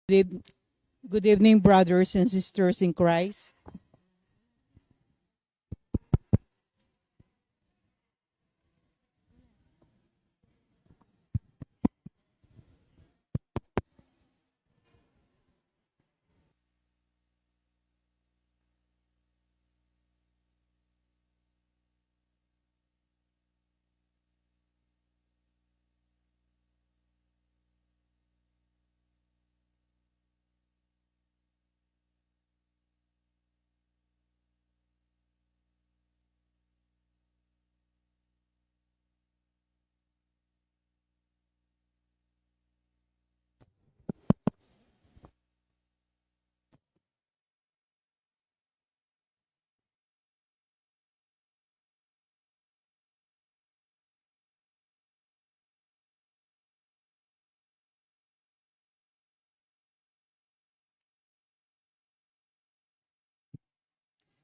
Good good evening, brothers and sisters in Christ.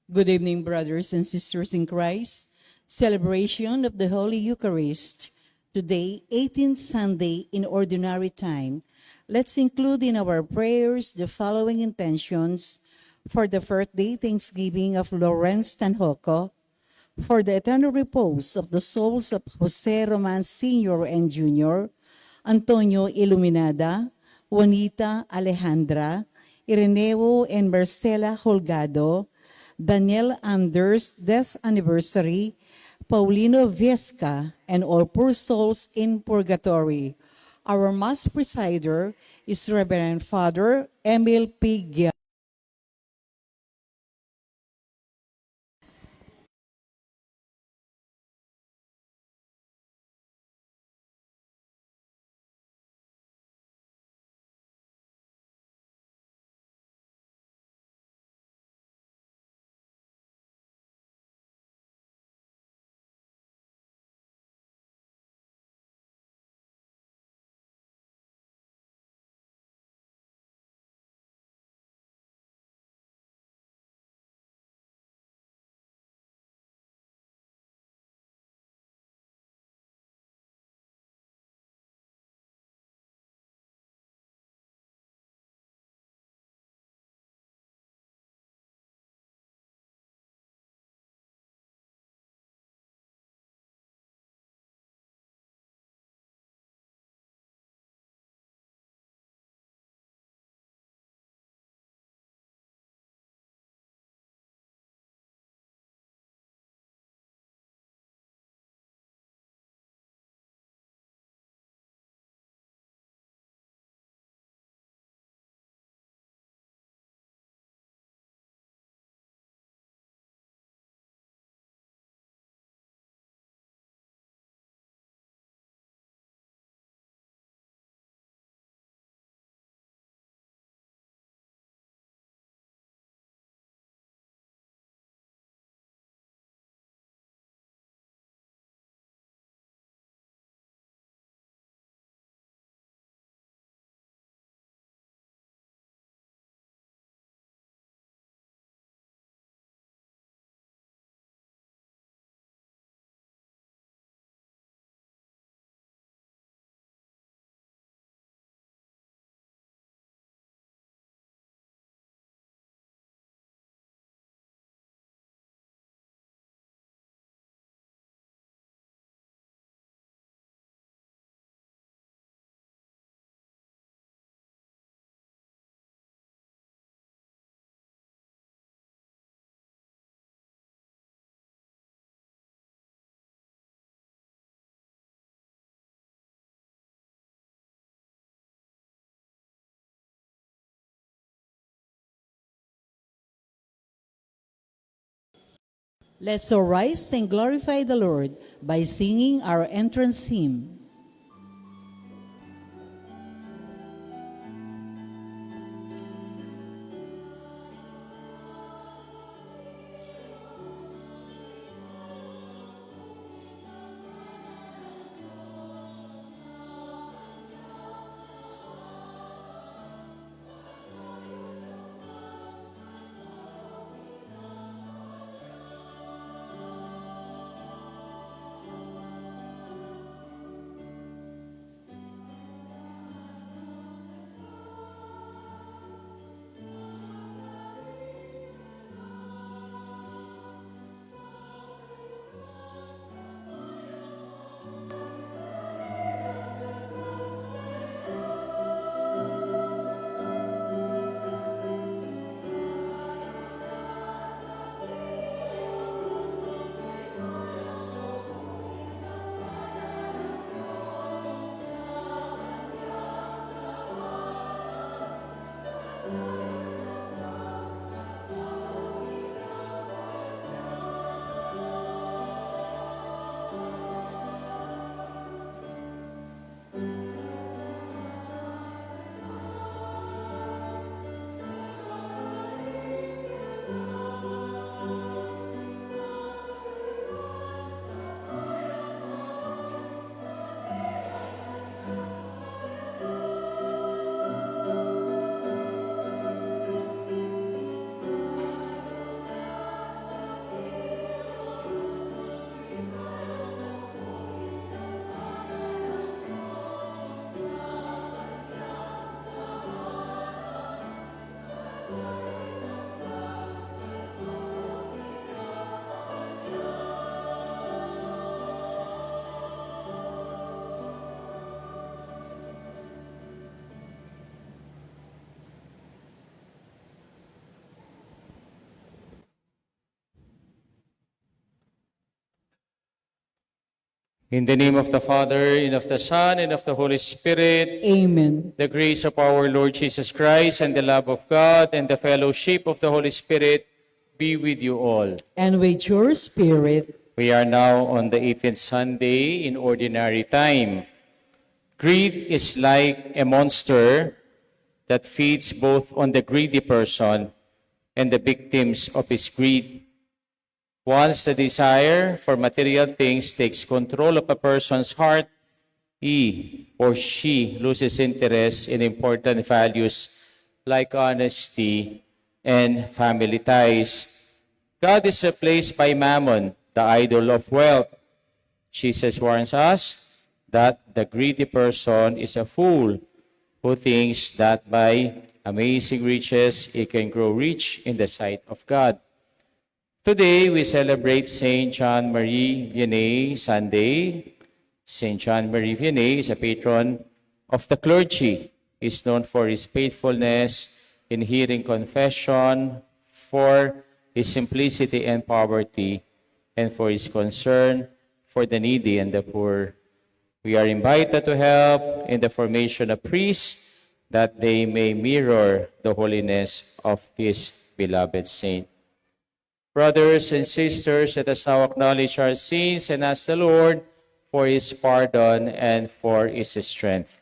Good evening, brothers and sisters in Christ. Celebration of the Holy Eucharist. Today, 18th Sunday in Ordinary Time. Let's include in our prayers the following intentions for the birthday Thanksgiving of Lawrence Tanhoco, for the eternal repose of the souls of Jose Roman Sr. and Jr., Antonio Iluminada, Juanita Alejandra, Ireneo and Marcela Holgado, Daniel Anders' death anniversary, Paulino Vesca, and all poor souls in purgatory. Our Mass presider is Reverend Father Emil P. Gia. Let's all rise and glorify the Lord by singing our entrance hymn. In the name of the Father, and of the Son, and of the Holy Spirit, Amen. the grace of our Lord Jesus Christ, and the love of God, and the fellowship of the Holy Spirit be with you all. And with your spirit, We are now on the 18th Sunday in Ordinary Time. Greed is like a monster that feeds both on the greedy person and the victims of his greed. Once the desire for material things takes control of a person's heart, he or she loses interest in important values like honesty and family ties. God is replaced by mammon, the idol of wealth. Jesus warns us that the greedy person is a fool who thinks that by amazing riches he can grow rich in the sight of God. Today, we celebrate Saint John Marie Vianney Sunday. Saint John Marie Vianney is a patron of the clergy. He is known for his faithfulness in hearing confession, for his simplicity and poverty, and for his concern for the needy and the poor. We are invited to help in the formation of priests that they may mirror the holiness of this beloved saint. Brothers and sisters, let us now acknowledge our sins and ask the Lord for his pardon and for his strength.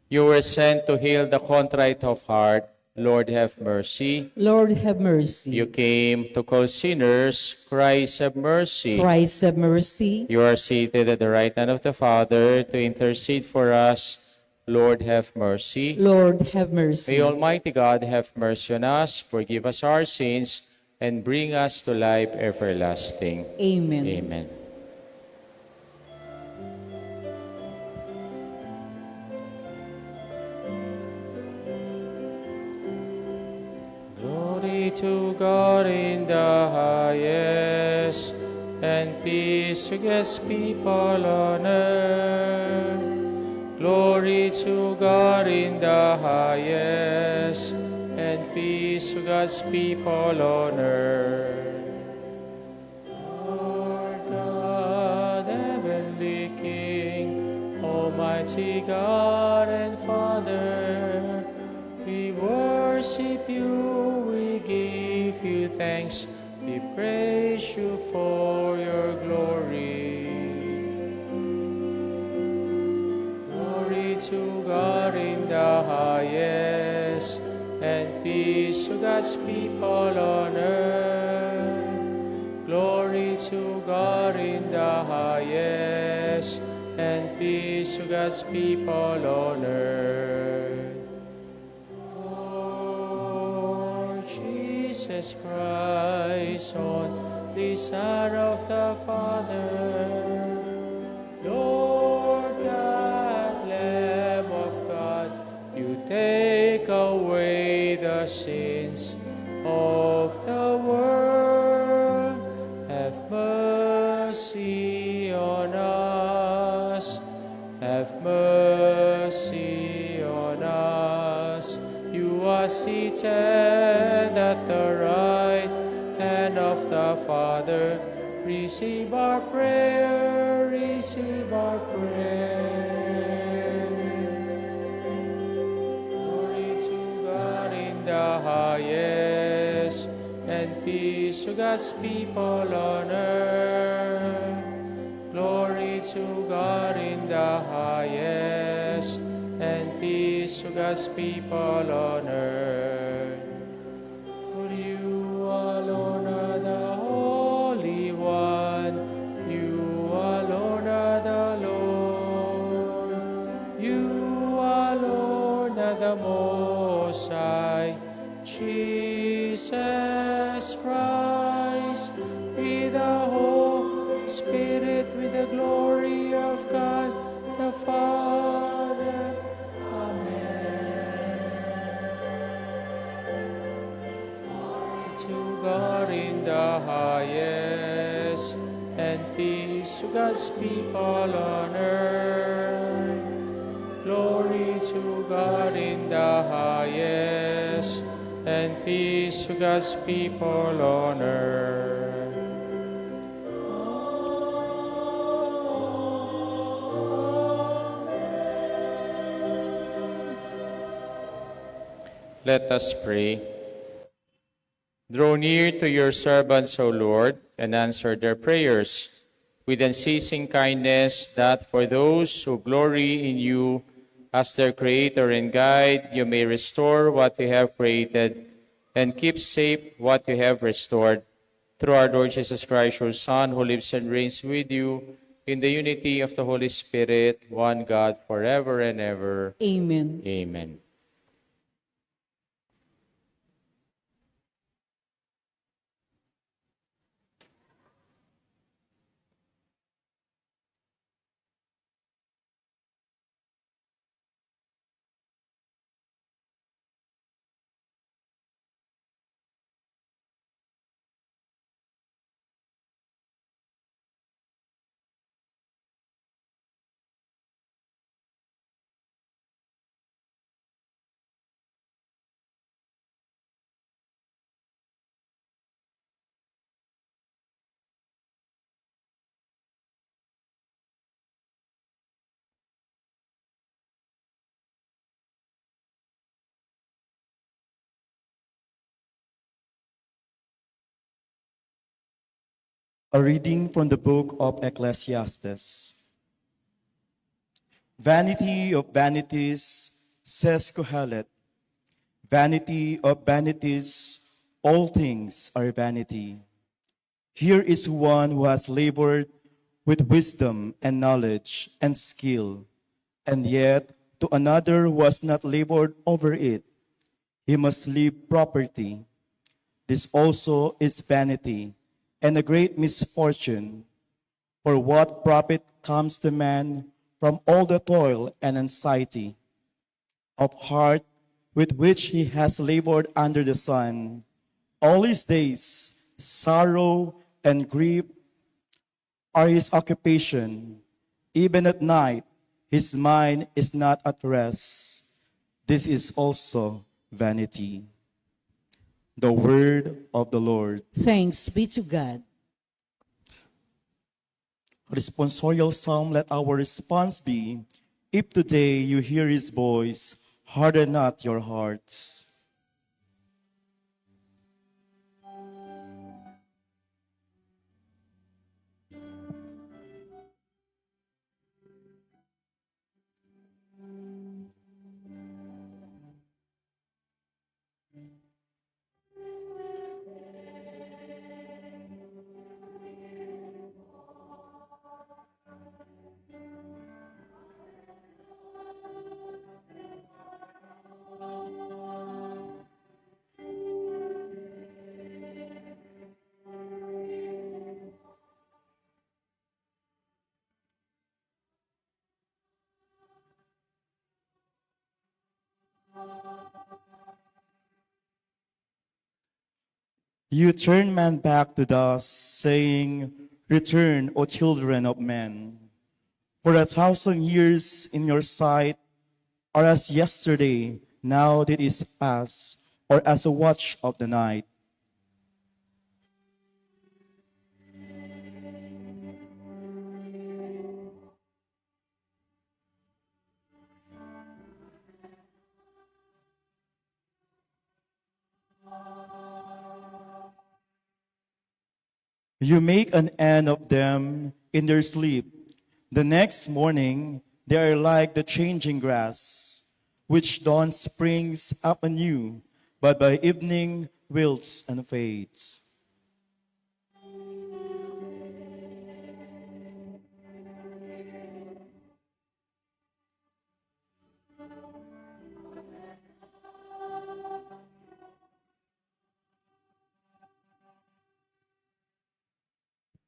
You were sent to heal the contrite of heart. Lord, have mercy. Lord, have mercy. You came to call sinners. Christ, have mercy. Christ, have mercy. You are seated at the right hand of the Father to intercede for us. Lord, have mercy. Lord, have mercy. May Almighty God have mercy on us, forgive us our sins, and bring us to life everlasting. Amen. Amen. Glory to God in the highest, and peace to God's people on earth. Glory to God in the highest, and peace to God's people on earth. Lord God, heavenly King, Almighty God and Father, we worship you, we give you thanks, we praise you for your glory. To God in the highest, and peace to God's people on earth. Glory to God in the highest, and peace to God's people on earth. Lord Jesus Christ, on the side of the Father, Lord God, Lamb of God, you take away the sins of the world. Have mercy on us. Have mercy on us. You are seated at the right hand of the Father. Receive our prayer, receive our prayer. highest, and peace to God's people on earth. Glory to God in the highest, and peace to God's people on earth. For you alone are the Holy One, you alone are the Lord, you alone are the Most High, Jesus Christ, with the Holy Spirit, with the glory of God the Father. To God in the highest, and peace to God's people on earth. Glory to God in the highest, and peace to God's people on earth. Let us pray. Draw near to your servants, O Lord, and answer their prayers with unceasing kindness, that for those who glory in you as their Creator and Guide, you may restore what you have created and keep safe what you have restored. Through our Lord Jesus Christ, your Son, who lives and reigns with you in the unity of the Holy Spirit, one God, forever and ever. Amen. Amen. A reading from the book of Ecclesiastes. Vanity of vanities, says Kohelet. Vanity of vanities, all things are vanity. Here is one who has labored with wisdom and knowledge and skill, and yet to another who has not labored over it, he must leave property. This also is vanity and a great misfortune. For what profit comes to man from all the toil and anxiety of heart with which he has labored under the sun? All his days, sorrow and grief are his occupation. Even at night, his mind is not at rest. This is also vanity. The word of the Lord. Thanks be to God. Responsorial psalm, let our response be, if today you hear his voice, harden not your hearts. You turn man back to dust, saying, return, O children of men. For 1,000 years in your sight are as yesterday, now that is past, or as a watch of the night. You make an end of them in their sleep. The next morning, they are like the changing grass, which dawn springs up anew, but by evening wilts and fades.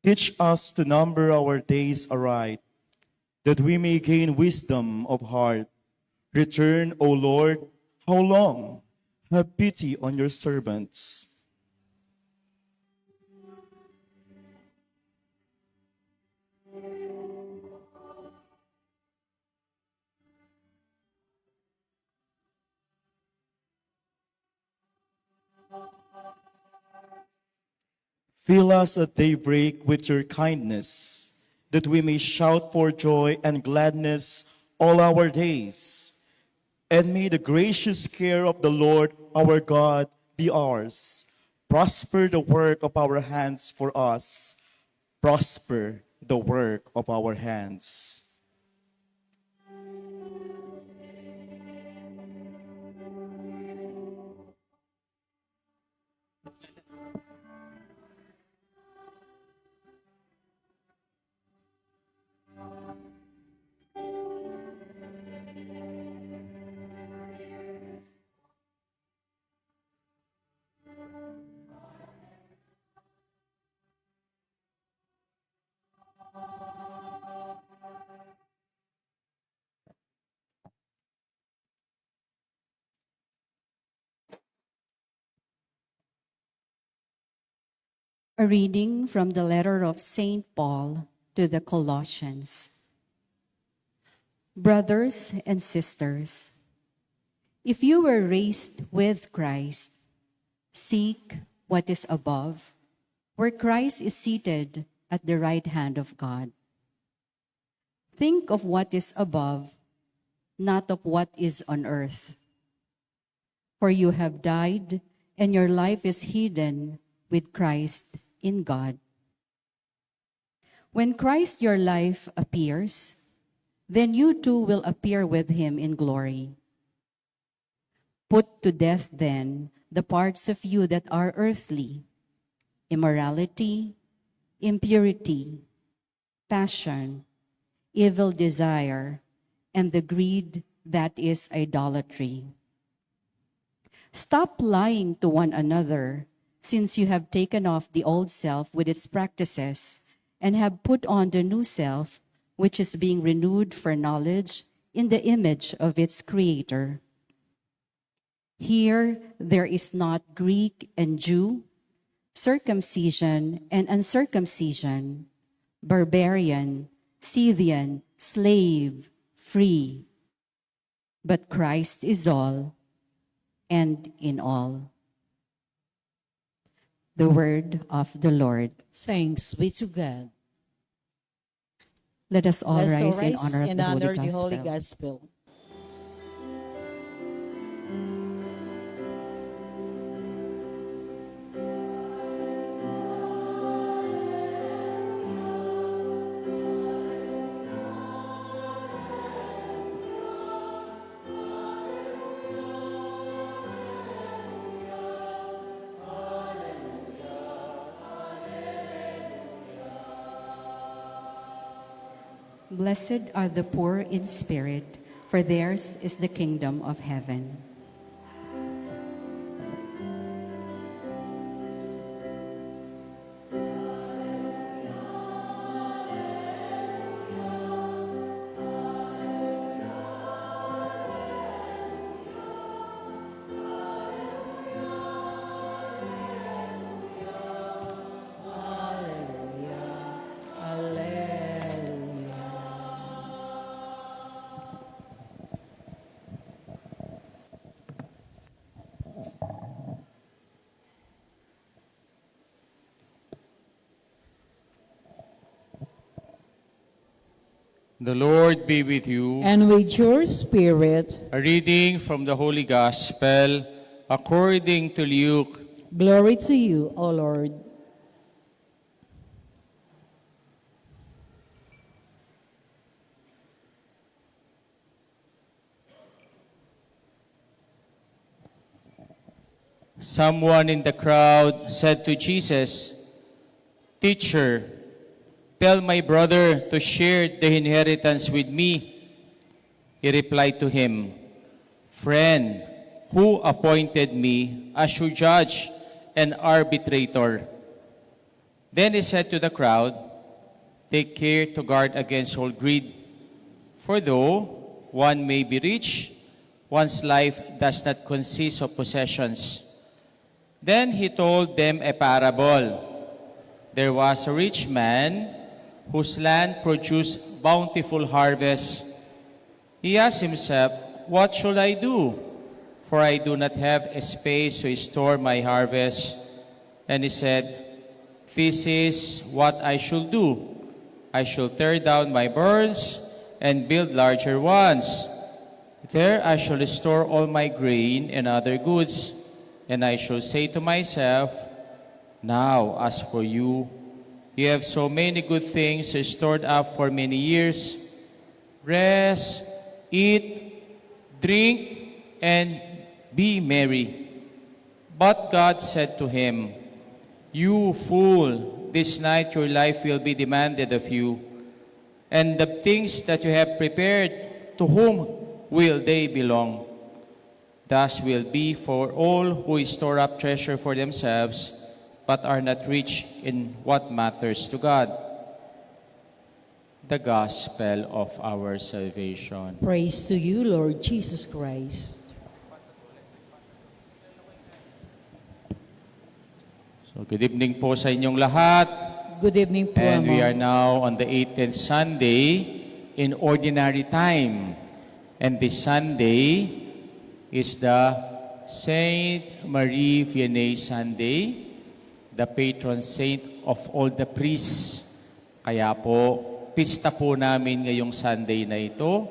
Teach us to number our days aright, that we may gain wisdom of heart. Return, O Lord, how long? Have pity on your servants. Fill us at daybreak with your kindness, that we may shout for joy and gladness all our days. And may the gracious care of the Lord our God be ours. Prosper the work of our hands for us. Prosper the work of our hands. A reading from the letter of St. Paul to the Colossians. Brothers and sisters, if you were raised with Christ, seek what is above, where Christ is seated at the right hand of God. Think of what is above, not of what is on earth. For you have died, and your life is hidden with Christ in God. When Christ your life appears, then you too will appear with him in glory. Put to death then the parts of you that are earthly: immorality, impurity, passion, evil desire, and the greed that is idolatry. Stop lying to one another, since you have taken off the old self with its practices and have put on the new self, which is being renewed for knowledge in the image of its creator. Here there is not Greek and Jew, circumcision and uncircumcision, barbarian, Scythian, slave, free, but Christ is all and in all. The word of the Lord. Thanks be to God. Let us all Let's all rise in rise honor of and the honor Holy the Holy Gospel. Gospel. Blessed are the poor in spirit, for theirs is the kingdom of heaven. Hallelujah. Hallelujah. The Lord be with you. And with your spirit, A reading from the Holy Gospel according to Luke. glory to you, O Lord. Someone in the crowd said to Jesus, "Teacher, tell my brother to share the inheritance with me." He replied to him, "Friend, who appointed me as your judge and arbitrator?" Then he said to the crowd, "Take care to guard against all greed. For though one may be rich, one's life does not consist of possessions." Then he told them a parable. There was a rich man whose land produced bountiful harvests. He asked himself, "What should I do? For I do not have a space to store my harvest." And he said, "This is what I should do. I shall tear down my barns and build larger ones. There I shall store all my grain and other goods. And I shall say to myself, now as for you, you have so many good things stored up for many years. Rest, eat, drink, and be merry." But God said to him, "You fool, this night your life will be demanded of you. And the things that you have prepared, to whom will they belong? Thus will be for all who store up treasure for themselves, but are not rich in what matters to God." The Gospel of our salvation. Praise to you, Lord Jesus Christ. So, good evening po sa inyong lahat. Good evening po, And we Ama. are now on the 18th Sunday in Ordinary Time. And this Sunday is the Saint Marie Vianney Sunday, the patron saint of all the priests. Kaya po, pista po namin ngayong Sunday na ito.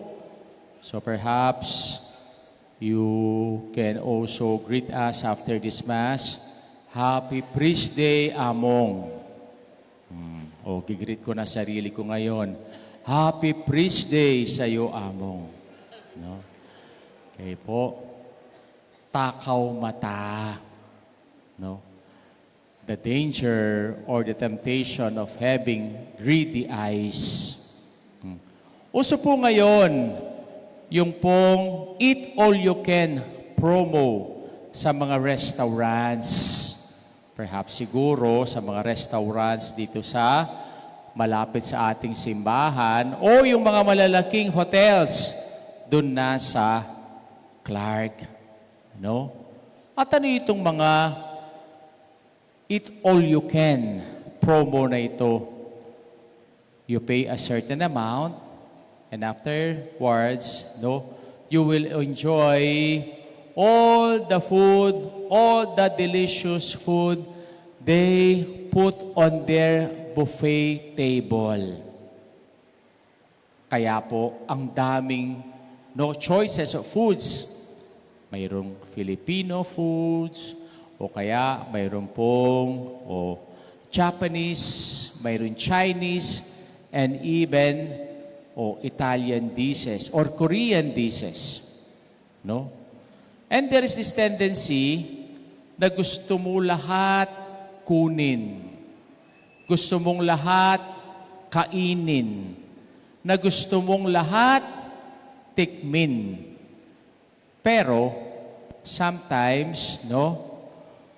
So perhaps you can also greet us after this Mass. Happy Priest Day, Among. Gigreet ko na sarili ko ngayon. Happy Priest Day sa iyo, Among. No? Okay po. Takaw mata. No? The danger or the temptation of having greedy eyes. Uso po ngayon yung pong eat all you can promo sa mga restaurants. Perhaps siguro sa mga restaurants dito sa malapit sa ating simbahan o yung mga malalaking hotels dun na sa Clark. No? At ano itong mga eat all you can promo na ito? You pay a certain amount and afterwards, no, you will enjoy all the food, all the delicious food they put on their buffet table. Kaya po, ang daming choices of foods. Mayroong Filipino foods, o kaya mayroon pong Japanese, mayroon Chinese, and even Italian dishes or Korean dishes. No? And there is this tendency na gusto mo lahat kunin. Gusto mong lahat kainin. Na gusto mong lahat tikmin. Pero, sometimes,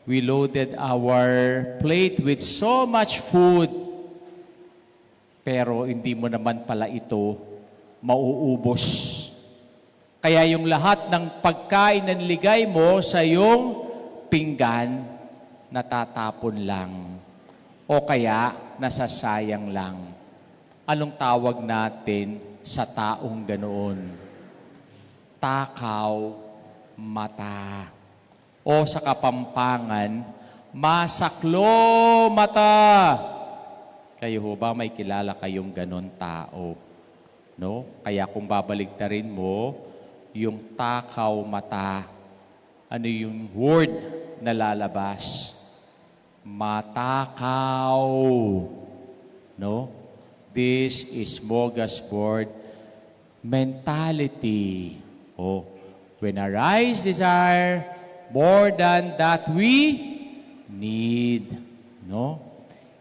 we loaded our plate with so much food, pero hindi mo naman pala ito mauubos. Kaya yung lahat ng pagkain na niligay mo sa iyong pinggan, natatapon lang. O kaya, nasasayang lang. Anong tawag natin sa taong ganoon? Takaw mata. O sa Kapampangan, masaklo mata. Kayo ho ba may kilala kayong ganon tao? No? Kaya kung babaligtarin mo, yung takaw mata, ano yung word na lalabas? Matakaw. No? This is smorgasbord mentality. When arise desire, more than that we need. No?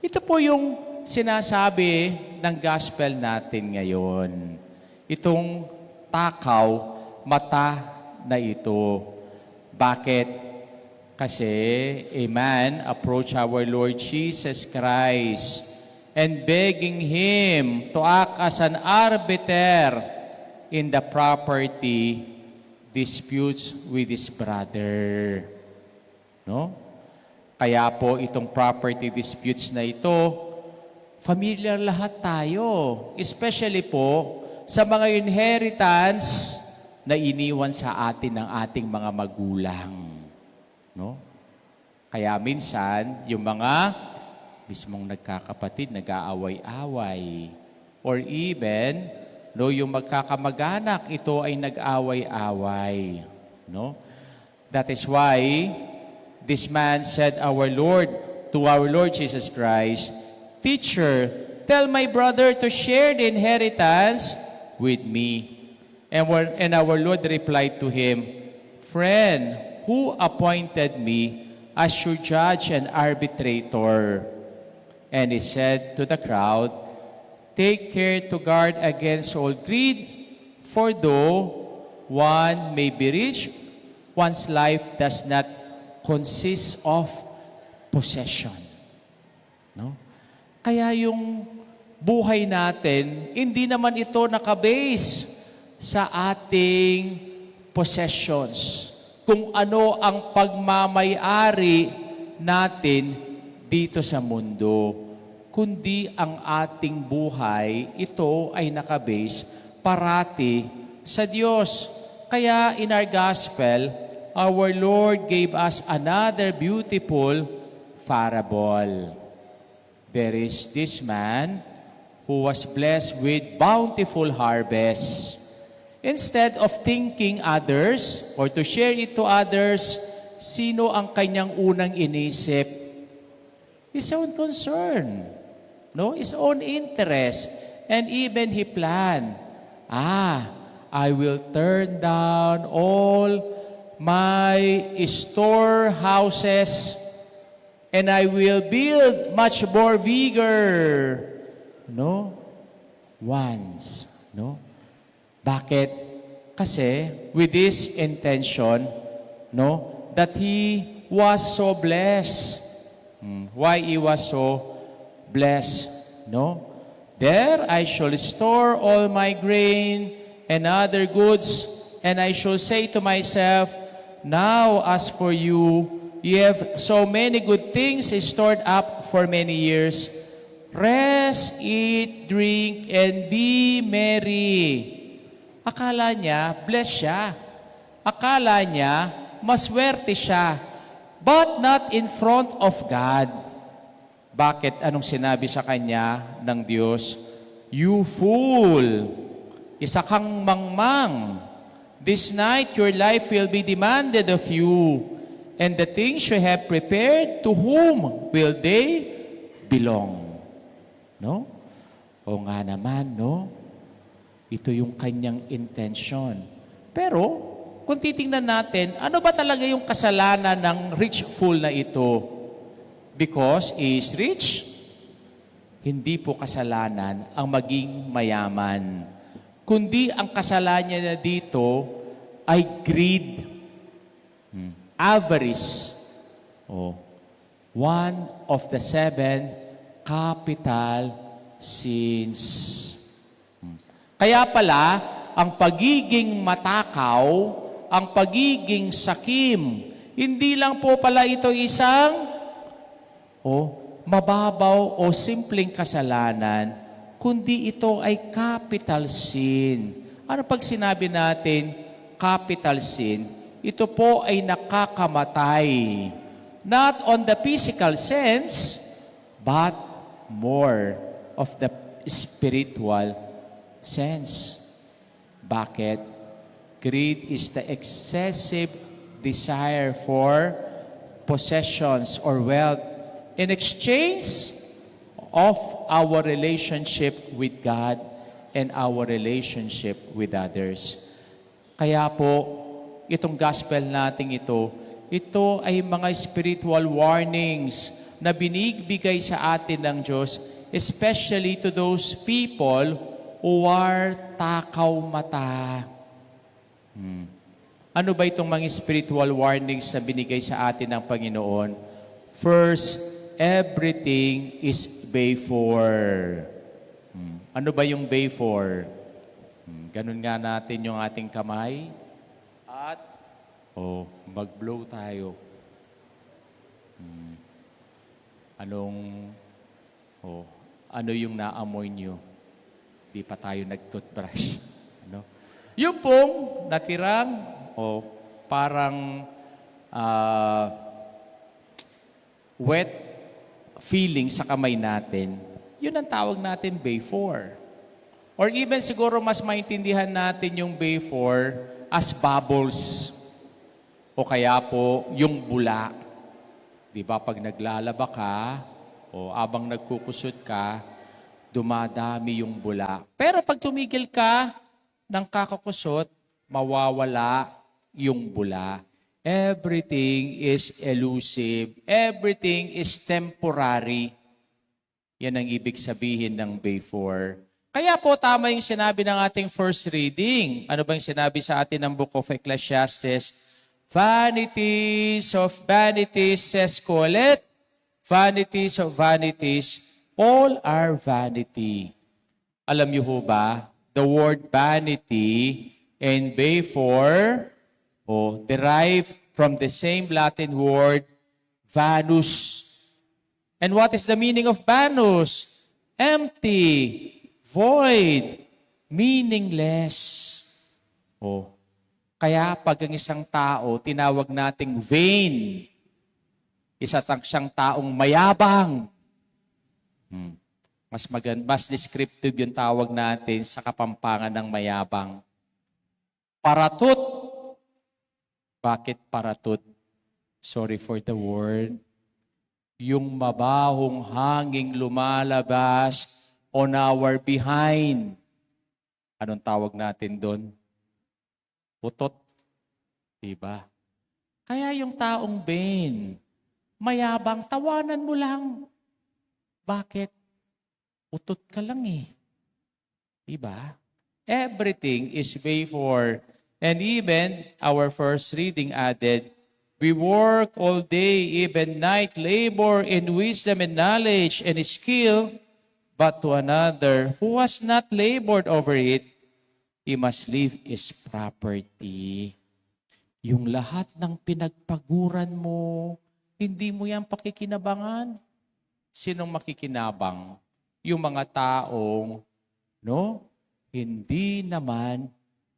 Ito po yung sinasabi ng gospel natin ngayon. Itong takaw, mata na ito. Bakit? Kasi a man approached our Lord Jesus Christ and begging Him to act as an arbiter in the property disputes with his brother. No? Kaya po itong property disputes na ito, familiar lahat tayo. Especially po sa mga inheritance na iniwan sa atin ng ating mga magulang. No? Kaya minsan, yung mga mismong nagkakapatid, nag-aaway-away. Or even, no, yung magkakamag-anak, ito ay nag-away-away. No? That is why this man said to our Lord Jesus Christ, "Teacher, tell my brother to share the inheritance with me." And our Lord replied to him, "Friend, who appointed me as your judge and arbitrator?" And he said to the crowd, "Take care to guard against all greed, for though one may be rich, one's life does not consist of possession." No? Kaya yung buhay natin, hindi naman ito nakabase sa ating possessions. Kung ano ang pagmamayari natin dito sa mundo, kundi ang ating buhay, ito ay nakabase parati sa Diyos. Kaya in our gospel, our Lord gave us another beautiful parable. There is this man who was blessed with bountiful harvest. Instead of thinking others or to share it to others, sino ang kanyang unang inisip? His own concern, no? His own interest. And even he planned, I will turn down all my storehouses and I will build much more bigger. No? Once. No? Bakit? Kasi with this intention, no, that he was so blessed. Why he was so blessed? No? There I shall store all my grain and other goods, and I shall say to myself, now as for you, you have so many good things stored up for many years. Rest, eat, drink, and be merry. Akala niya, blessed siya. Akala niya, maswerte siya. But not in front of God. Bakit? Anong sinabi sa kanya ng Diyos? You fool! Isa kang mangmang. This night your life will be demanded of you, and the things you have prepared, to whom will they belong? No? O nga naman, no? Ito yung kanyang intention. Pero, kung titingnan natin, ano ba talaga yung kasalanan ng rich fool na ito? Because he is rich? Hindi po kasalanan ang maging mayaman. Kundi ang kasalanan niya dito ay greed, avarice. One of the 7 capital sins. Kaya pala, ang pagiging matakaw, ang pagiging sakim, hindi lang po pala ito isang mababaw o simpleng kasalanan, kundi ito ay capital sin. Ano pag sinabi natin capital sin? Ito po ay nakakamatay. Not on the physical sense, but more of the spiritual sense. Bakit? Greed is the excessive desire for possessions or wealth in exchange of our relationship with God and our relationship with others. Kaya po, itong gospel natin ito, ito ay mga spiritual warnings na binigbigay sa atin ng Diyos, especially to those people who are takaw mata. Ano ba itong mga spiritual warnings na binigay sa atin ng Panginoon? First, everything is before. Ano ba yung before? Ganun nga natin yung ating kamay at mag-blow tayo. Ano yung naamoy nyo? Di pa tayo nag-toothbrush. Ano? Yung pong natirang, parang wet feeling sa kamay natin, yun ang tawag natin before. Or even siguro mas maintindihan natin yung before as bubbles. O kaya po yung bula. Di ba pag naglalaba ka, o abang nagkukusot ka, dumadami yung bula. Pero pag tumigil ka ng kakakusot, mawawala yung bula. Everything is elusive. Everything is temporary. Yan ang ibig sabihin ng before. Kaya po tama yung sinabi ng ating first reading. Ano ba yung sinabi sa atin ng Book of Ecclesiastes? Vanities of vanities, says Colette. Vanities of vanities, all are vanity. Alam niyo ho ba, the word vanity and before derived from the same Latin word vanus. And what is the meaning of vanus? Empty, void, meaningless. Kaya pag ang isang tao, tinawag nating vain, siyang taong mayabang. Mas descriptive yung tawag natin sa kapampangan ng mayabang. Paratut. Bakit paratut? Sorry for the word. Yung mabahong hanging lumalabas on our behind. Anong tawag natin doon? Utot. Diba? Kaya yung taong vain, mayabang, tawanan mo lang. Bakit? Utot ka lang eh. Diba? Everything is before. And even our first reading added, we work all day, even night, labor in wisdom and knowledge and skill, but to another who has not labored over it, he must leave his property. Yung lahat ng pinagpaguran mo, hindi mo yan pakikinabangan. Sinong makikinabang? Yung mga taong, hindi naman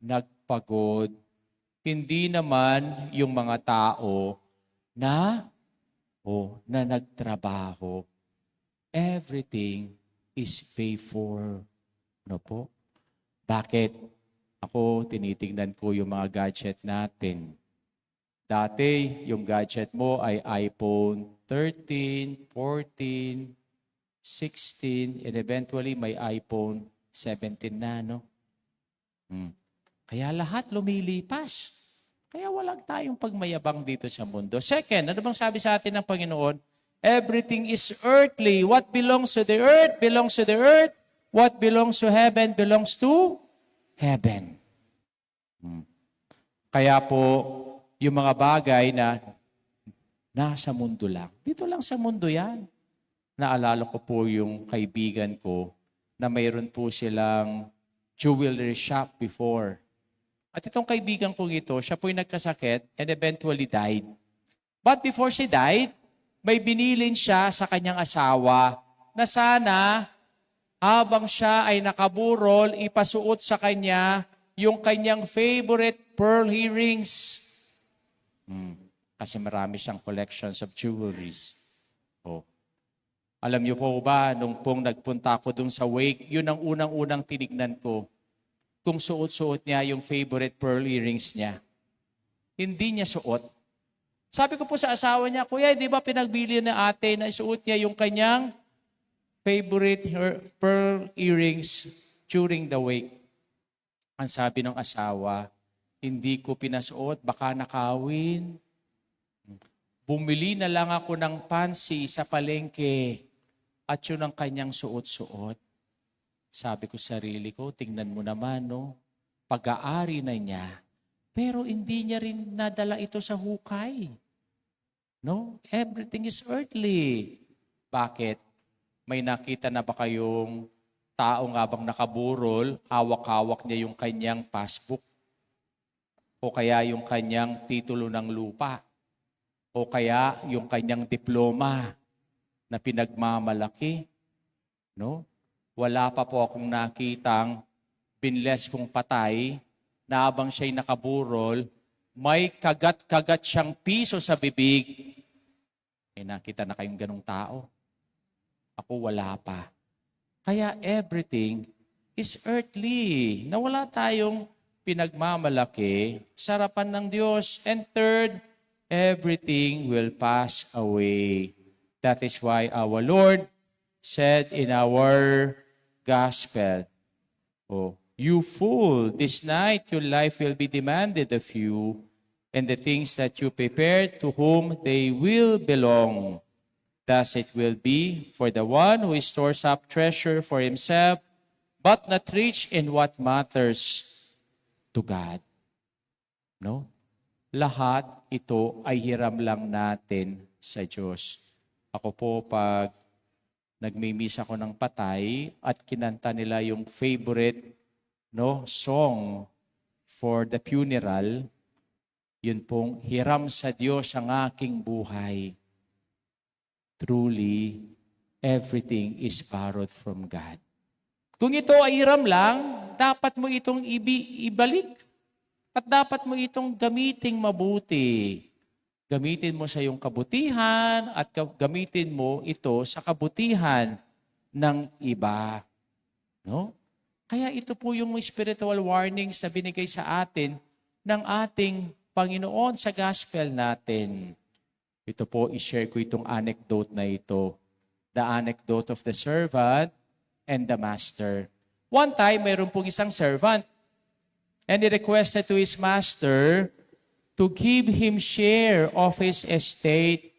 nagpagod. Hindi naman yung mga tao na nagtrabaho. Everything is paid for. Ano po? Bakit? Ako, tinitingnan ko yung mga gadget natin. Dati, yung gadget mo ay iPhone 13, 14, 16, and eventually may iPhone 17 na, no? Kaya lahat lumilipas. Kaya walang tayong pagmayabang dito sa mundo. Second, ano bang sabi sa atin ng Panginoon? Everything is earthly. What belongs to the earth belongs to the earth. What belongs to heaven belongs to heaven. Kaya po, yung mga bagay na nasa mundo lang. Dito lang sa mundo yan. Naalala ko po yung kaibigan ko na mayroon po silang jewelry shop before. At itong kaibigan kong ito, siya po'y nagkasakit and eventually died. But before she died, may binilin siya sa kanyang asawa na sana habang siya ay nakaburol, ipasuot sa kanya yung kanyang favorite pearl earrings. Kasi marami siyang collections of jewelries. Alam niyo po ba, nung pong nagpunta ako dun sa wake, yun ang unang-unang tinignan ko. Kung suot-suot niya yung favorite pearl earrings niya. Hindi niya suot. Sabi ko po sa asawa niya, Kuya, di ba pinagbili na ate na isuot niya yung kanyang favorite pearl earrings during the wake? Ang sabi ng asawa, hindi ko pinasuot, baka nakawin. Bumili na lang ako ng pansi sa palengke at yun ang kanyang suot-suot. Sabi ko sa sarili ko, tingnan mo naman, no? Pag-aari na niya, pero hindi niya rin nadala ito sa hukay. No? Everything is earthly. Bakit? May nakita na ba kayong tao nga bang nakaburol, hawak-hawak niya yung kanyang passbook? O kaya yung kanyang titulo ng lupa? O kaya yung kanyang diploma na pinagmamalaki? No? Wala pa po akong nakitang binles kong patay na habang siya'y nakaburol, may kagat-kagat siyang piso sa bibig. Nakita na kayong ganong tao? Ako wala pa. Kaya everything is earthly. Na wala tayong pinagmamalaki sa harapan ng Diyos. And third, everything will pass away. That is why our Lord said in our gospel, "Oh, you fool, this night your life will be demanded of you, and the things that you prepared, to whom they will belong. Thus it will be for the one who stores up treasure for himself, but not rich in what matters to God." No? Lahat ito ay hiram lang natin sa Diyos. Ako po, pag nagmimiss ako ng patay at kinanta nila yung favorite song for the funeral, yun pong hiram sa Diyos ang aking buhay. Truly, everything is borrowed from God. Kung ito ay hiram lang, dapat mo itong ibalik. At dapat mo itong gamiting mabuti. Gamitin mo sa iyong kabutihan at gamitin mo ito sa kabutihan ng iba. No? Kaya ito po yung spiritual warnings na binigay sa atin ng ating Panginoon sa gospel natin. Ito po, i-share ko itong anecdote na ito. The anecdote of the servant and the master. One time, mayroon pong isang servant. And he requested to his master to give him share of his estate.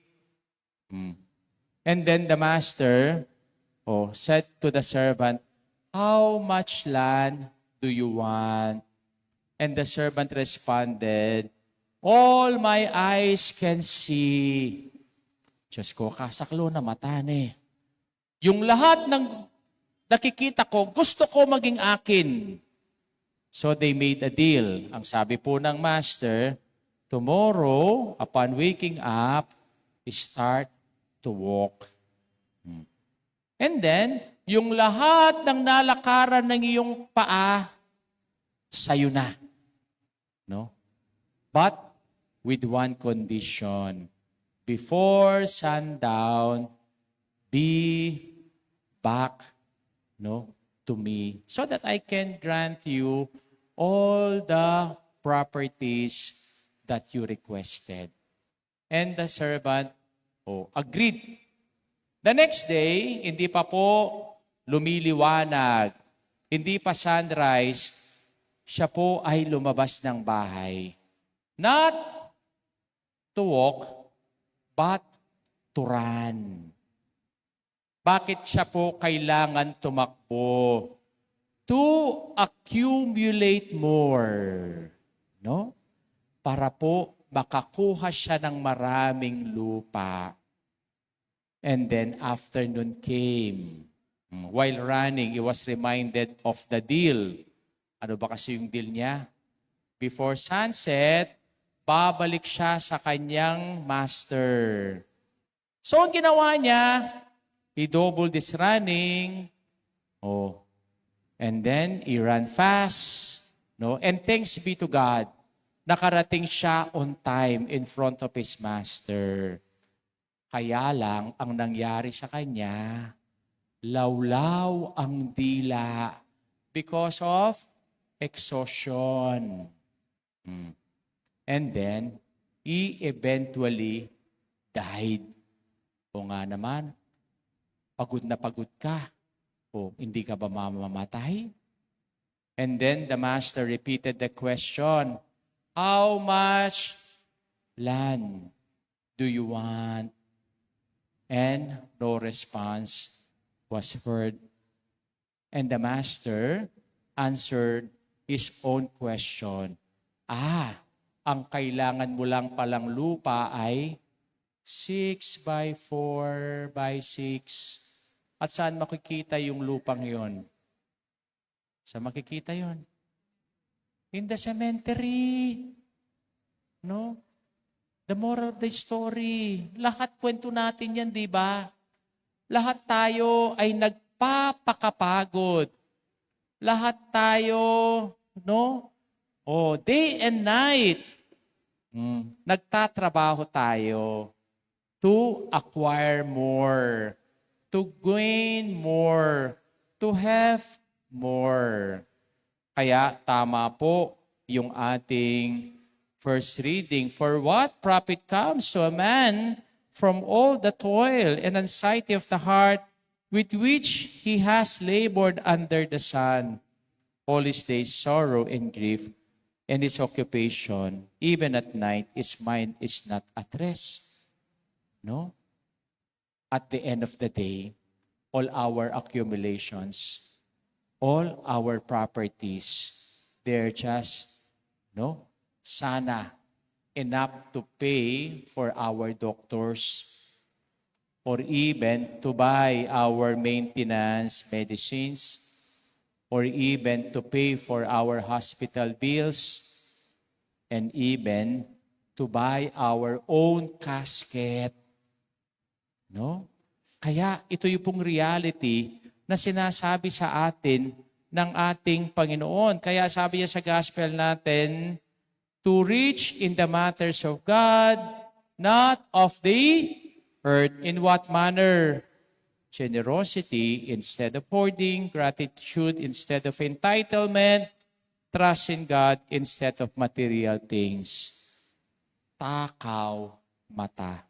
And then the master said to the servant, "How much land do you want?" And the servant responded, "All my eyes can see." Diyos ko, kasaklo na mata ni. Yung lahat ng nakikita ko, gusto ko maging akin. So they made a deal. Ang sabi po ng master, tomorrow, upon waking up, start to walk. And then, yung lahat ng nalakaran ng iyong paa, sa'yo na. No? But with one condition. Before sundown, be back to me so that I can grant you all the properties that you requested. And the servant agreed. The next day, hindi pa po lumiliwanag, hindi pa sunrise, siya po ay lumabas ng bahay. Not to walk, but to run. Bakit siya po kailangan tumakbo? To accumulate more. No? Para po makakuha siya ng maraming lupa. And then afternoon came. While running, he was reminded of the deal. Ano ba kasi yung deal niya? Before sunset, babalik siya sa kanyang master. So ang ginawa niya, he doubled his running. And then he ran fast. And thanks be to God, nakarating siya on time in front of his master. Kaya lang, ang nangyari sa kanya, lawlaw ang dila because of exhaustion. And then, he eventually died. O nga naman, pagod na pagod ka. Hindi ka ba mamamatay? And then the master repeated the question, "How much land do you want? And no response was heard. And the master answered his own question. Ang kailangan mo lang palang lupa ay 6 by 4 by 6. At saan makikita yung lupang yon? Saan makikita yon? In the cemetery. No? The moral of the story. Lahat kwento natin yan, di ba? Lahat tayo ay nagpapakapagod. Lahat tayo, no? Day and night. Nagtatrabaho tayo to acquire more, to gain more, to have more. Kaya tama po yung ating first reading. For what profit comes to a man from all the toil and anxiety of the heart with which he has labored under the sun? All his days sorrow and grief, and his occupation, even at night, his mind is not at rest. No? At the end of the day, all our accumulations, all our properties, they're just, sana enough to pay for our doctors or even to buy our maintenance medicines or even to pay for our hospital bills and even to buy our own casket. No? Kaya ito yung pong reality na sinasabi sa atin ng ating Panginoon. Kaya sabi niya sa gospel natin, to reach in the matters of God, not of the earth. In what manner? Generosity instead of hoarding, gratitude instead of entitlement, trust in God instead of material things. Takaw mata.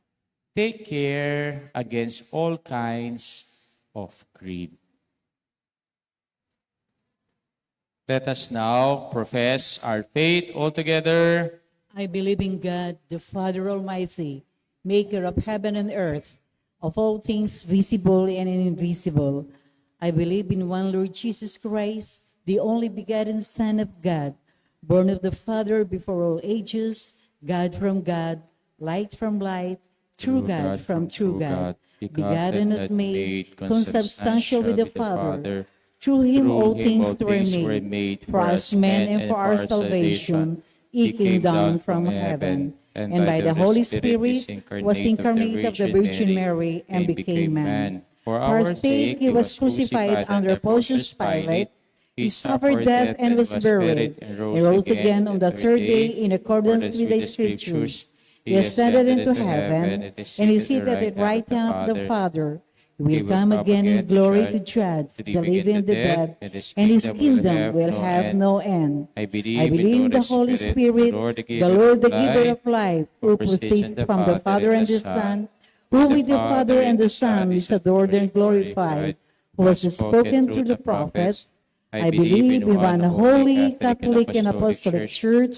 Take care against all kinds of greed. Let us now profess our faith all together. I believe in God, the Father Almighty, maker of heaven and earth, of all things visible and invisible. I believe in one Lord Jesus Christ, the only begotten Son of God, born of the Father before all ages, God from God, light from light, true God from true God, begotten not made, consubstantial with the Father. Through him all things were made. For us men and for our salvation, he came down from heaven, and by the Holy Spirit was incarnate of the Virgin Mary and became man. For our sake he was crucified under Pontius Pilate. He suffered death and was buried, and rose again on the third day in accordance with the Scriptures. He ascended into heaven, and is seated at the right hand of the Father. He will come again in glory to judge the living and the dead, and his kingdom will have no end. I believe in the Holy Spirit, the Lord, the giver of life, who proceeds from the Father and the Son, who with the Father and the Son is adored and glorified, who has spoken through the prophets. I believe in one holy, Catholic, and Apostolic Church.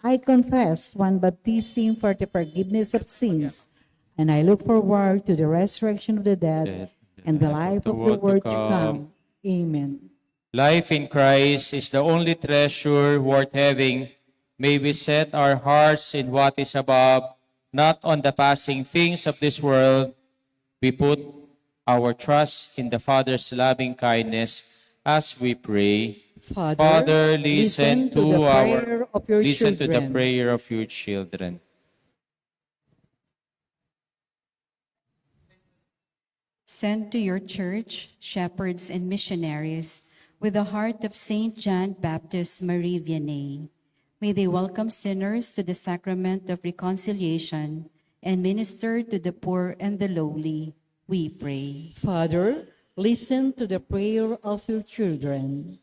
I confess one baptism for the forgiveness of sins, and I look forward to the resurrection of the dead and the life of the world to come. Amen. Life in Christ is the only treasure worth having. May we set our hearts in what is above, not on the passing things of this world. We put our trust in the Father's loving kindness as we pray. Father, listen to the prayer of your children. Send to your church shepherds and missionaries with the heart of Saint John Baptist Marie Vianney. May they welcome sinners to the sacrament of reconciliation and minister to the poor and the lowly. We pray. Father, listen to the prayer of your children.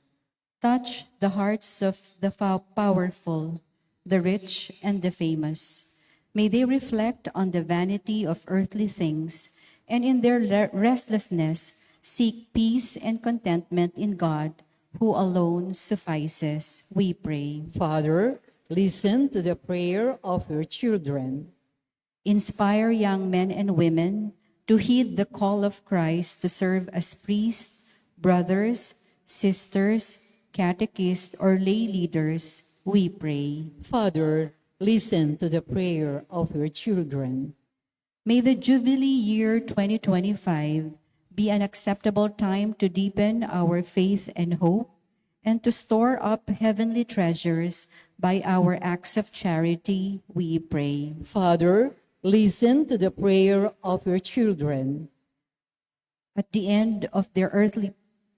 Touch the hearts of the powerful, the rich, and the famous. May they reflect on the vanity of earthly things, and in their restlessness seek peace and contentment in God, who alone suffices. We pray. Father, listen to the prayer of your children. Inspire young men and women to heed the call of Christ to serve as priests, brothers, sisters, catechists, or lay leaders, we pray. Father, listen to the prayer of your children. May the Jubilee year 2025 be an acceptable time to deepen our faith and hope and to store up heavenly treasures by our acts of charity, we pray. Father, listen to the prayer of your children. At the end of their earthly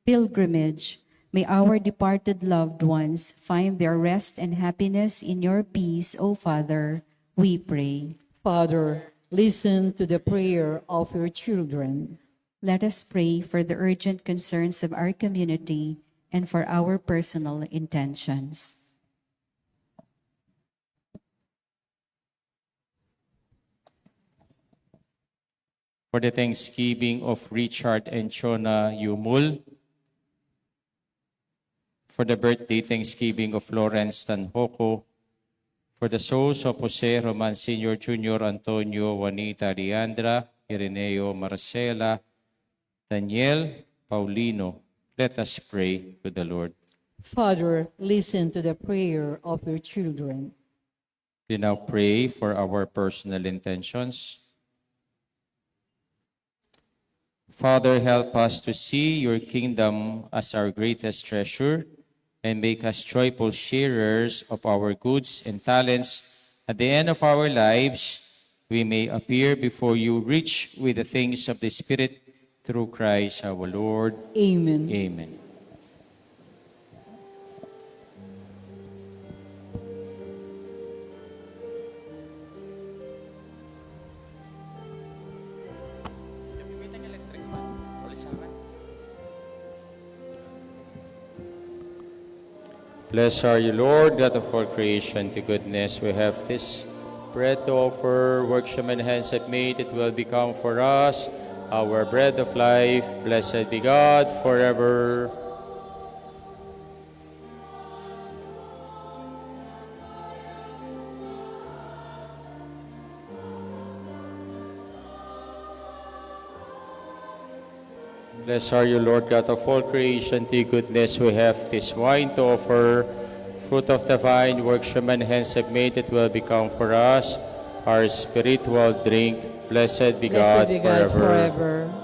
pilgrimage, may our departed loved ones find their rest and happiness in your peace, O Father, we pray. Father, listen to the prayer of your children. Let us pray for the urgent concerns of our community and for our personal intentions. For the thanksgiving of Richard and Chona Yumul, for the birthday thanksgiving of Lawrence Tanhoco, for the souls of Jose Roman Sr., Jr., Antonio, Juanita, Leandra, Ireneo, Marcela, Daniel, Paulino, let us pray to the Lord. Father, listen to the prayer of your children. We now pray for our personal intentions. Father, help us to see your kingdom as our greatest treasure and make us joyful sharers of our goods and talents. At the end of our lives, we may appear before you rich with the things of the Spirit through Christ our Lord. Amen. Amen. Blessed are you, Lord, God of all creation. To goodness we have this bread to offer. Workman's hands have made, it will become for us our bread of life. Blessed be God forever. Blessed are you, Lord God of all creation. To your goodness we have this wine to offer. Fruit of the vine, workman's hands have made, it will become for us our spiritual drink. Blessed be God Blessed be God forever. forever.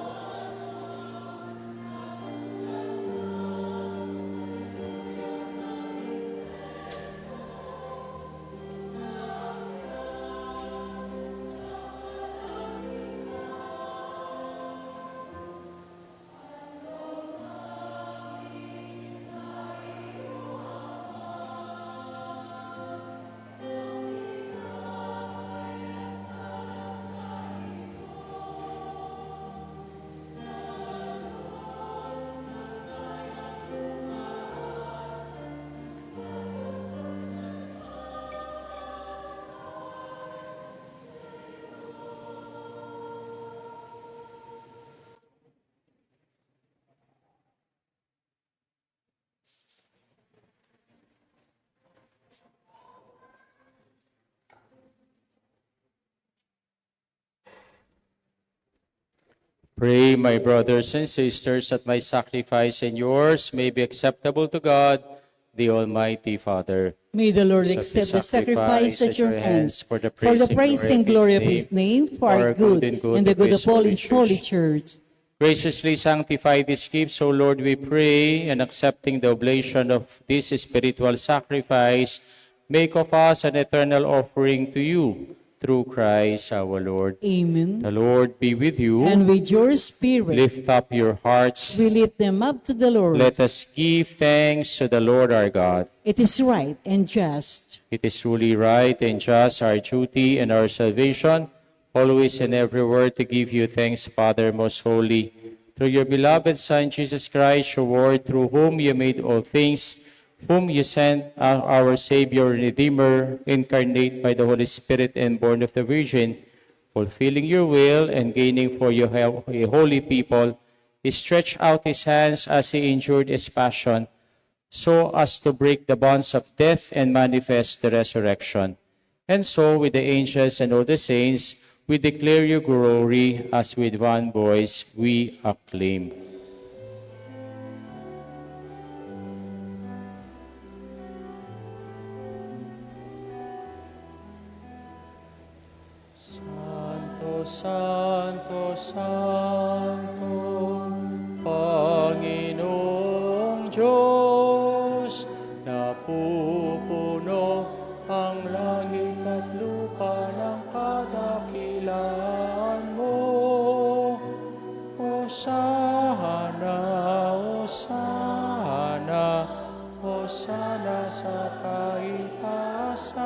Pray, my brothers and sisters, that my sacrifice and yours may be acceptable to God, the Almighty Father. May the Lord Accept accept the the sacrifice at your hands for the praise and glory of his name, for our good and the good of all his holy church. Graciously sanctify these gifts, O Lord, we pray, and accepting the oblation of this spiritual sacrifice, make of us an eternal offering to you, through Christ our Lord. Amen. The Lord be with you. And with your spirit, Lift up your hearts. we lift them up to the Lord. Let us give thanks to the Lord our God. It is right and just. It is truly right and just, our duty and our salvation, always and everywhere to give you thanks, Father most holy. Through your beloved Son, Jesus Christ, your Word, through whom you made all things, whom you sent, our Savior and Redeemer, incarnate by the Holy Spirit and born of the Virgin, fulfilling your will and gaining for you a holy people, he stretched out his hands as he endured his passion, so as to break the bonds of death and manifest the resurrection. And so, with the angels and all the saints, we declare your glory as with one voice we acclaim. Santo, Santo, Santo, Panginoong Diyos, napupuno ang langit at lupa ng kadakilaan mo. Hosana, Hosana, Hosana sa kaitaasan.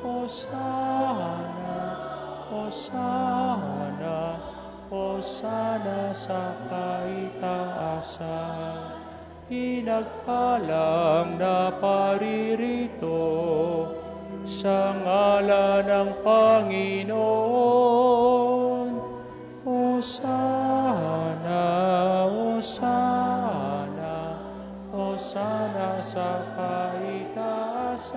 Hosana, Hosana, Hosana sa kaitaasan. Pinagpalang na paririto sa ngalan ng Panginoon. Hosana, Hosana, Hosana sa kaitaasan.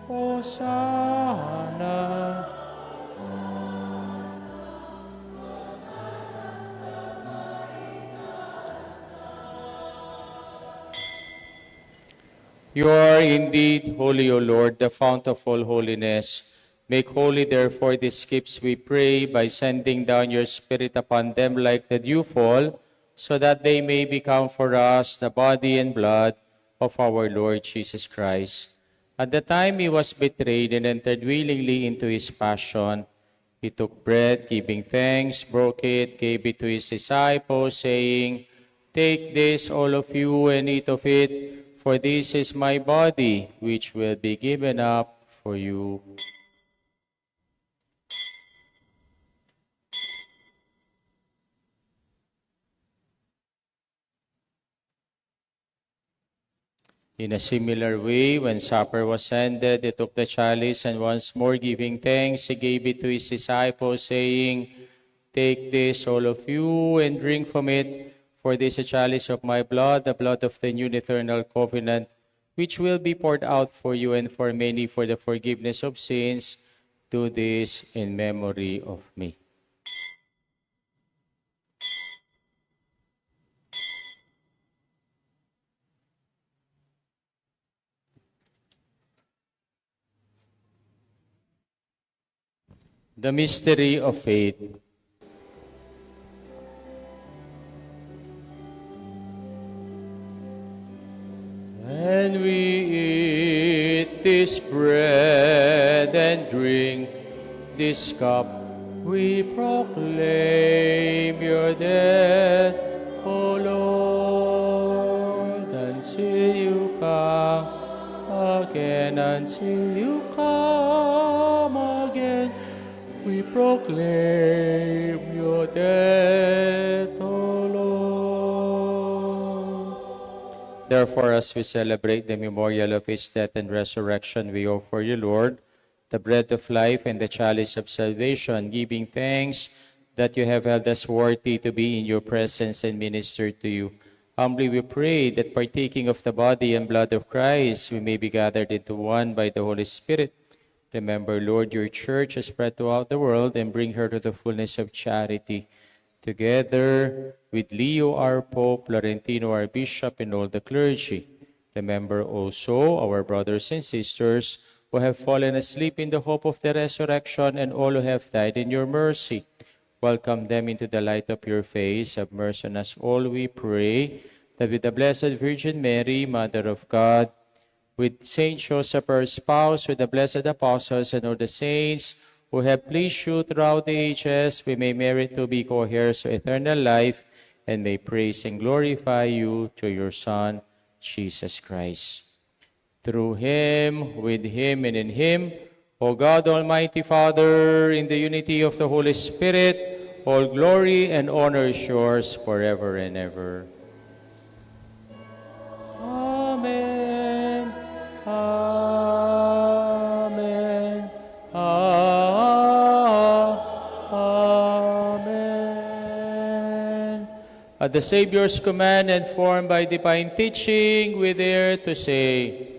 Hosana. You are indeed holy, O Lord, the fount of all holiness. Make holy, therefore, these gifts, we pray, by sending down your Spirit upon them like the dewfall, so that they may become for us the body and blood of our Lord Jesus Christ. At the time he was betrayed and entered willingly into his passion, he took bread, giving thanks, broke it, gave it to his disciples, saying, "Take this, all of you, and eat of it, for this is my body, which will be given up for you." In a similar way, when supper was ended, he took the chalice, and once more giving thanks, he gave it to his disciples, saying, "Take this, all of you, and drink from it, for this is a chalice of my blood, the blood of the new and eternal covenant, which will be poured out for you and for many for the forgiveness of sins. Do this in memory of me." The mystery of faith. When we eat this bread and drink this cup, we proclaim your death, O Lord, until you come again, until you come again. We proclaim your death, O Lord. Therefore, as we celebrate the memorial of his death and resurrection, we offer you, Lord, the bread of life and the chalice of salvation, giving thanks that you have held us worthy to be in your presence and minister to you. Humbly we pray that partaking of the body and blood of Christ, we may be gathered into one by the Holy Spirit. Remember, Lord, your church has spread throughout the world and bring her to the fullness of charity. Together with Leo, our Pope, Laurentino, our Bishop, and all the clergy. Remember also our brothers and sisters who have fallen asleep in the hope of the resurrection and all who have died in your mercy. Welcome them into the light of your face. Have mercy on us all, we pray, that with the Blessed Virgin Mary, Mother of God, with Saint Joseph, her spouse, with the blessed apostles and all the saints who have pleased you throughout the ages, we may merit to be co-heirs of eternal life and may praise and glorify you through your Son, Jesus Christ. Through him, with him, and in him, O God, Almighty Father, in the unity of the Holy Spirit, all glory and honor is yours forever and ever. Amen. Amen. Amen. At the Savior's command and formed by divine teaching, we dare to say,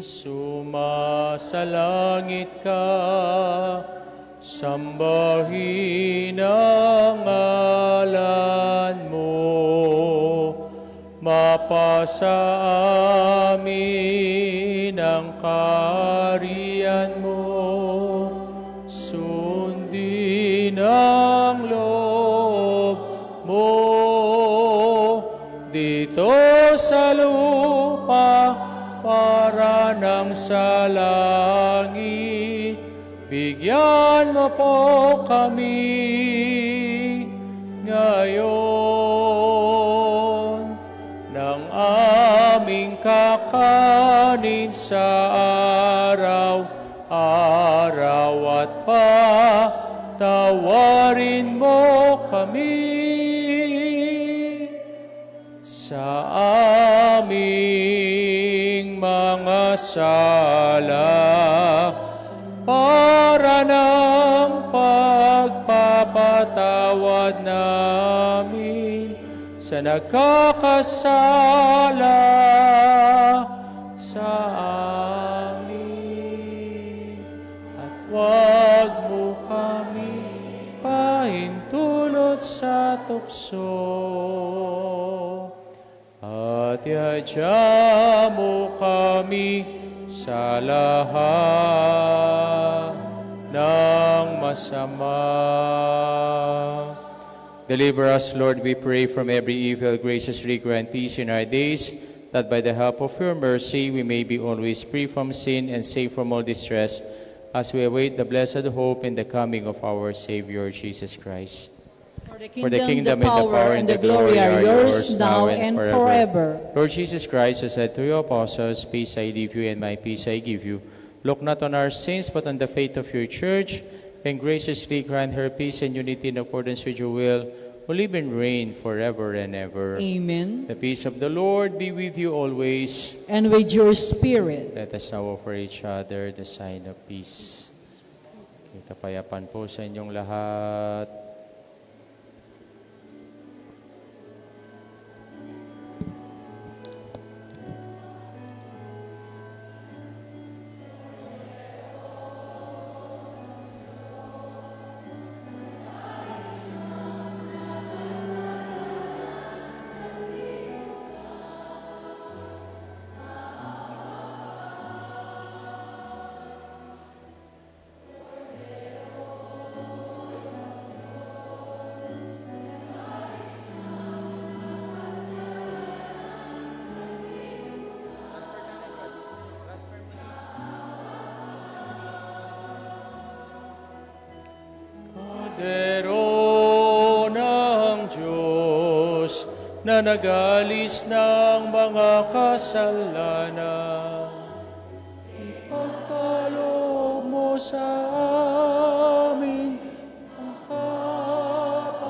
sumasalangit ka, sambahin ang ngalan mo, mapasa amin ang kaharian mo, sundin ang loob mo dito sa lupa para nang sa langit. Bigyan mo po kami ngayon ng aming kakanin sa araw-araw at patawarin mo kami sa aming mga sala para ng pagpapatawad namin sa nagkakasala sa amin. At huwag mo kami pahintulot sa tukso, at iadya mo kami sa lahat ng masama. Deliver us, Lord, we pray, from every evil. Graciously grant peace in our days, that by the help of your mercy we may be always free from sin and safe from all distress, as we await the blessed hope in the coming of our Savior, Jesus Christ. For the kingdom, the power, and the glory are yours now and forever. Lord Jesus Christ, who said to your apostles, "Peace I leave you, and my peace I give you," look not on our sins, but on the faith of your church, and graciously grant her peace and unity in accordance with your will, who live and reign forever and ever. Amen. The peace of the Lord be with you always. And with your spirit. Let us now offer each other the sign of peace. Kapayapaan po sa inyong lahat. Kordero ng Diyos na nag-alis ng mga kasalanan, ipagkaloob mo sa amin ang kapayapaan.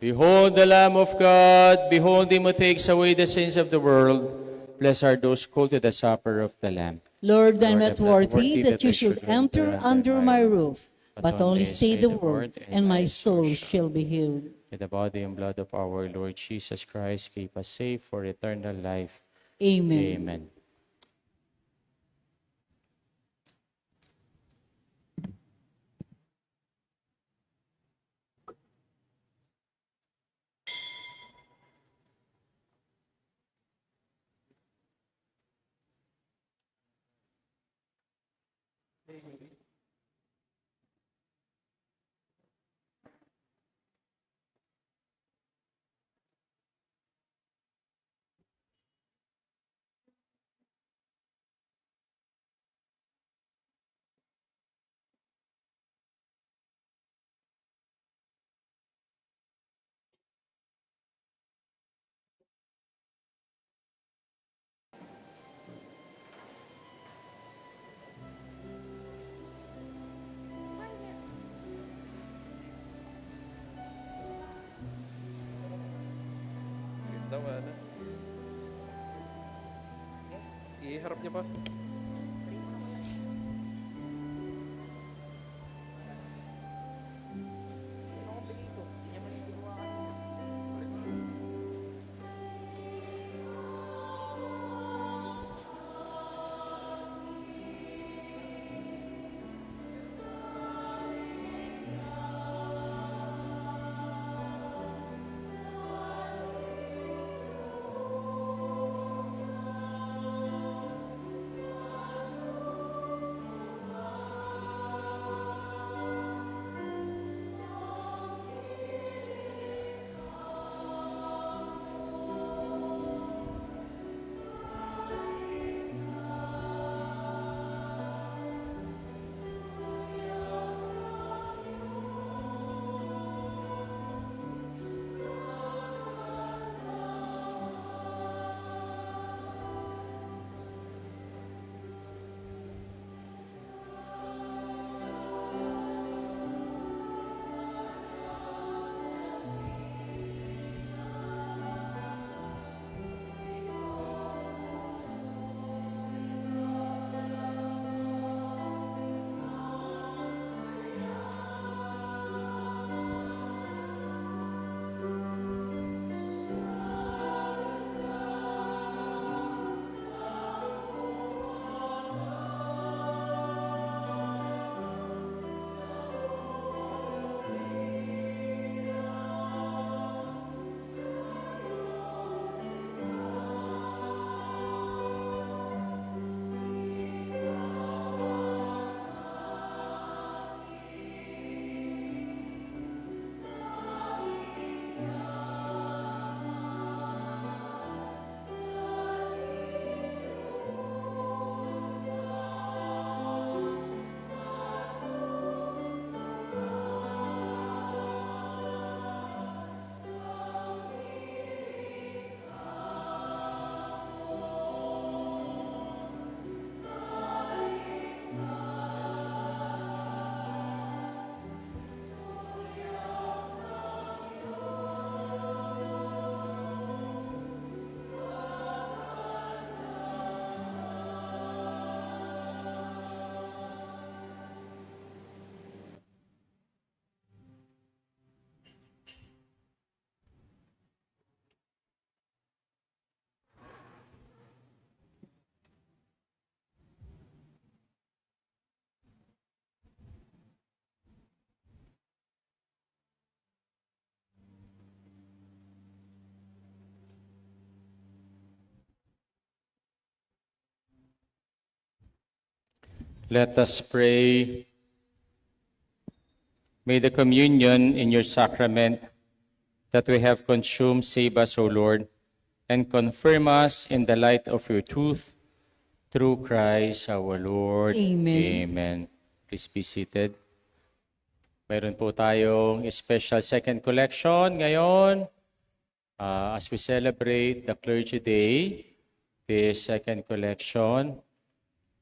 Behold the Lamb of God, behold him who takes away the sins of the world. Blessed are those called to the supper of the Lamb. Lord, I'm Lord, not worthy that you should enter under my roof, but only say the word, and my soul shall be healed. May the body and blood of our Lord Jesus Christ keep us safe for eternal life. Amen. Amen. daw, ano? Iharap niyo pa. Let us pray. May the communion in your sacrament that we have consumed save us, O Lord, and confirm us in the light of your truth, through Christ our Lord. Amen. Amen. Please be seated. Mayroon po tayong special second collection ngayon. As we celebrate the Clergy Day, this second collection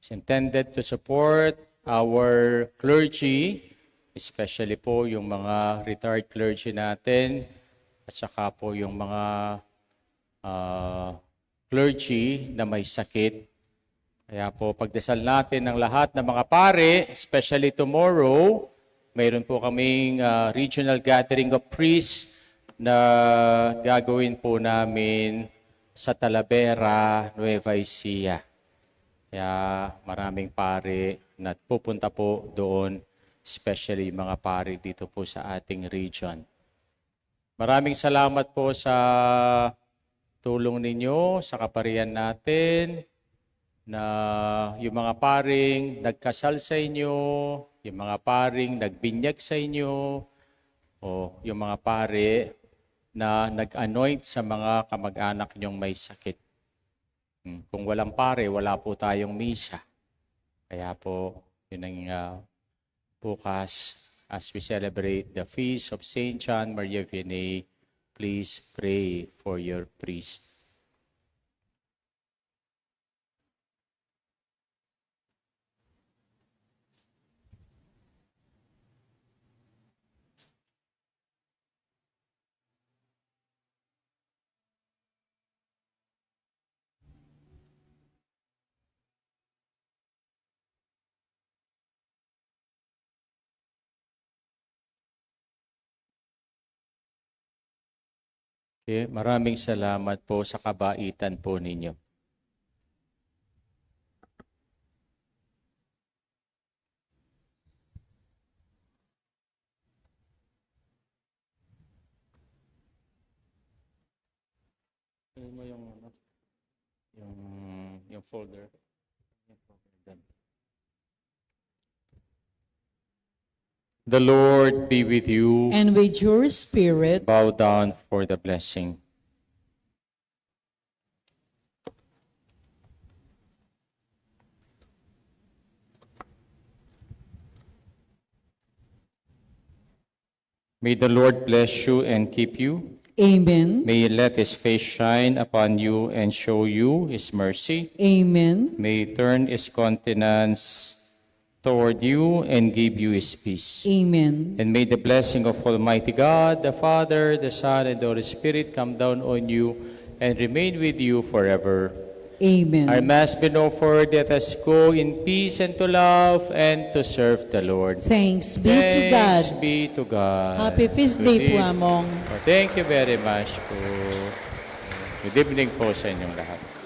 is intended to support our clergy, especially po yung mga retired clergy natin, at saka po yung mga clergy na may sakit. Kaya po pagdasal natin ng lahat ng mga pare, especially tomorrow, mayroon po kaming regional gathering of priests na gagawin po namin sa Talavera, Nueva Ecija. Kaya maraming pare na pupunta po doon, especially mga pare dito po sa ating region. Maraming salamat po sa tulong ninyo sa kaparian natin, na yung mga paring nagkasal sa inyo, yung mga paring nagbinyag sa inyo, o yung mga pare na nag-anoint sa mga kamag-anak niyong may sakit. Kung walang pare, wala po tayong misa. Kaya po, yun ang bukas as we celebrate the feast of Saint John Maria Vianney. Please pray for your priest. Okay, maraming salamat po sa kabaitan po ninyo. Ano mo yung yung folder. The Lord be with you. And with your spirit, Bow down for the blessing. May the Lord bless you and keep you. amen, May He let His face shine upon you and show you His mercy. amen, May He turn His countenance toward you and give you His peace. amen. And may the blessing of Almighty God, the Father, the Son, and the Holy Spirit come down on you and remain with you forever. Amen. Our Mass been offered, let us go in peace and to love and to serve the Lord. Thanks be to God. Thanks be to God. Happy feast day po, Among. Thank you very much po. Good evening po sa inyong lahat.